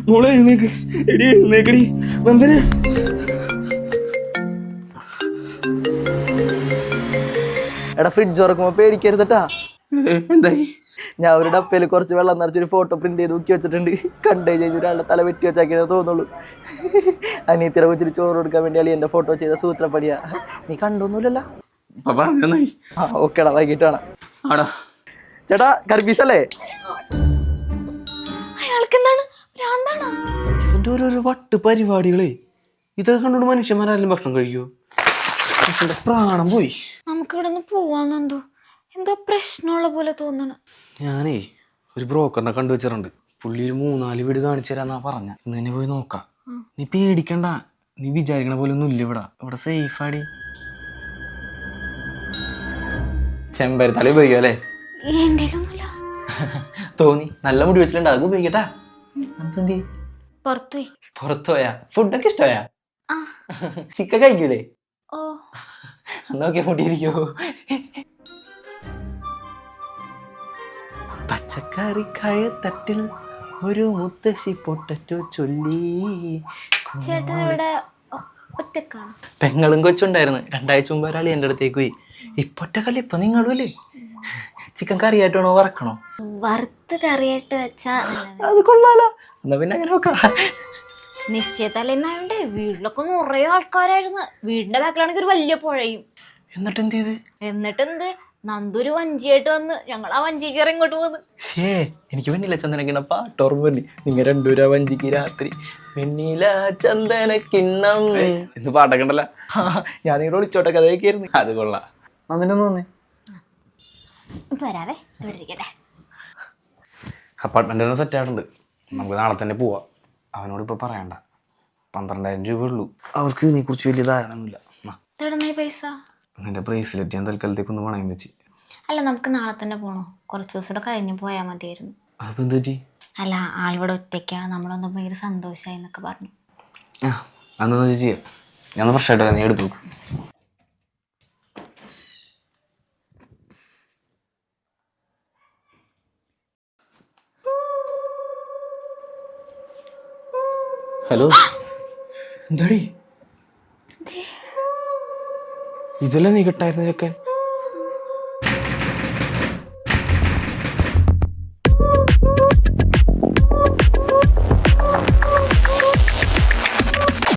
മോളെ എഴുന്നേക്ക്, എടി എഴുന്നേക്കടി നന്ദന. എടാ ഫ്രിഡ്ജ് തുറക്കുമ്പോ പേടിക്കരുതട്ടാ. എന്തായി? ഞാൻ ഒരു ഡപ്പയിൽ കുറച്ച് വെള്ളം നിറച്ചൊരു ഫോട്ടോ പ്രിന്റ് ചെയ്ത് നോക്കി വെച്ചിട്ടുണ്ട്. കണ്ടേ കഴിഞ്ഞ് ഒരാളുടെ തല വെട്ടി വെച്ചാക്കിയേ തോന്നുള്ളൂ. അനിയത്തിനെ വെച്ചിട്ട് ചോറ് കൊടുക്കാൻ വേണ്ടി അളി എന്റെ ഫോട്ടോ ചെയ്ത സൂത്രപ്പടിയാ. നീ കണ്ടൊന്നുമില്ലല്ലോ? ആ ഓക്കേടാ, വൈകിട്ട് വേണം. ചേട്ടാ കർബീസല്ലേ? ഇവന്റെ ഓരോരോ വട്ട് പരിപാടികളെ ഇതൊക്കെ കണ്ടോണ്ട് മനുഷ്യന്മാരായാലും ഭക്ഷണം കഴിക്കുമോ? പ്രാണം പോയി. നമുക്ക് ഇവിടെ നിന്ന് പോവാന്നെന്തോ എന്തോ പ്രശ്നമുള്ള പോലെ തോന്നണം. ഞാനേ ഒരു ബ്രോക്കറിനെ കണ്ടുവച്ചിട്ടുണ്ട്. പുള്ളി ഒരു 3-4 വീട് കാണിച്ചു തരാന്നാ പറഞ്ഞ. ഇന്ന് തന്നെ പോയി നോക്കാം. നീ പേടിക്കണ്ട, നീ വിചാരിക്കണ പോലെ ഒന്നും ഇല്ല ഇവിടെ സേഫാടി. ചെമ്പരത്തളി ഉപയോഗിക്കും അല്ലേ? തോന്നി നല്ല മുടി വെച്ചിട്ടുണ്ട്, അത് ഉപയോഗിക്കട്ടാ. എന്തി പുറത്തു പോയാ? ഫുഡൊക്കെ ഇഷ്ടമായാ? ചിക്കൻ കഴിക്കൂലേ? നോക്കിയാ മുടിയിരിക്കോ? പച്ചക്കറിക്കായ തട്ടിൽ ഒരു മുത്തശ്ശി പൊട്ടറ്റോ ചൊല്ലി. ചേട്ടൻ ഇവിടെ ഒറ്റക്കാണ്? പെങ്ങളും കൊച്ചുണ്ടായിരുന്നു. 2 ആഴ്ച മുമ്പ് ഒരാൾ എൻ്റെ അടുത്തേക്ക് പോയി. ഇപ്പൊറ്റക്കല്ല, ഇപ്പൊ നിങ്ങളും അല്ലേ? ചിക്കൻ കറിയായിട്ട് വേണോ വറക്കണോ? വറുത്ത് കറിയായിട്ട് വെച്ചാ അത് കൊള്ളാലോ. എന്നാ പിന്നെ അങ്ങനെ നോക്കാം. നിശ്ചയത്തലേന്നായോണ്ടേ വീട്ടിലൊക്കെ നിറയെ ആൾക്കാരായിരുന്നു. വീടിന്റെ ബാക്കിലാണെങ്കിൽ ഒരു വലിയ പുഴയും. എന്നിട്ട് എന്ത് ചെയ്ത്? എന്നിട്ടെന്ത്, നന്ദൊരു വഞ്ചിയായിട്ട് വന്ന് ഞങ്ങൾ ആ വഞ്ചി കയറി ഇങ്ങോട്ട് പോന്ന്. എനിക്ക് വെണ്ണില ചന്ദനക്കിണ്ണ പാട്ടോർമ്മ വന്നി. നിങ്ങൾ 2 രൂപ വഞ്ചിക്ക് രാത്രി വെണ്ണില ചന്ദനക്കിണ്ണം എന്ന് പാട്ടൊക്കെ ഉണ്ടല്ലോ. ഞാൻ നിങ്ങളുടെ ഒളിച്ചോട്ട കഥയൊക്കെയായിരുന്നു. അത് കൊള്ളാം. അതിനൊന്നു വന്നേ. വരാവേ, ഇവിടെ ഇരിക്കട്ടെ. അപ്പാർട്ട്മെന്റ് സെറ്റ് ആയിട്ടുണ്ട്. നമുക്ക് നാളെ തന്നെ പോവാം. അവനോട് ഇപ്പൊ പറയണ്ട. 12,000 രൂപ ഉള്ളൂ. അവർക്ക് ഇതിനെ കുറിച്ച് വലിയ ധാരണയൊന്നുമില്ല. പൈസ നിന്റെ ബ്രേസ്ലെറ്റ് ഞാൻ തൽക്കാലത്തേക്ക് ഒന്ന് പണയം വെച്ച്. അല്ല, നമുക്ക് നാളെ തന്നെ പോണോ? കുറച്ച് ദിവസം കൂടെ കഴിഞ്ഞ് പോയാൽ മതിയായിരുന്നു. അപ്പൊ എന്ത് പറ്റി? അല്ല, ആളിവിടെ ഒറ്റയ്ക്കാ, നമ്മളൊന്നും ഭയങ്കര സന്തോഷമായി എന്നൊക്കെ പറഞ്ഞു. അന്ന് ചെയ്യാം. ഞാൻ ഫ്രഷ് ആയിട്ട് നീ എടുത്തു നോക്കും. ഹലോ, എന്താടി? ഇതല്ലേ നീ കിട്ടായിരുന്ന ചെക്കൻ?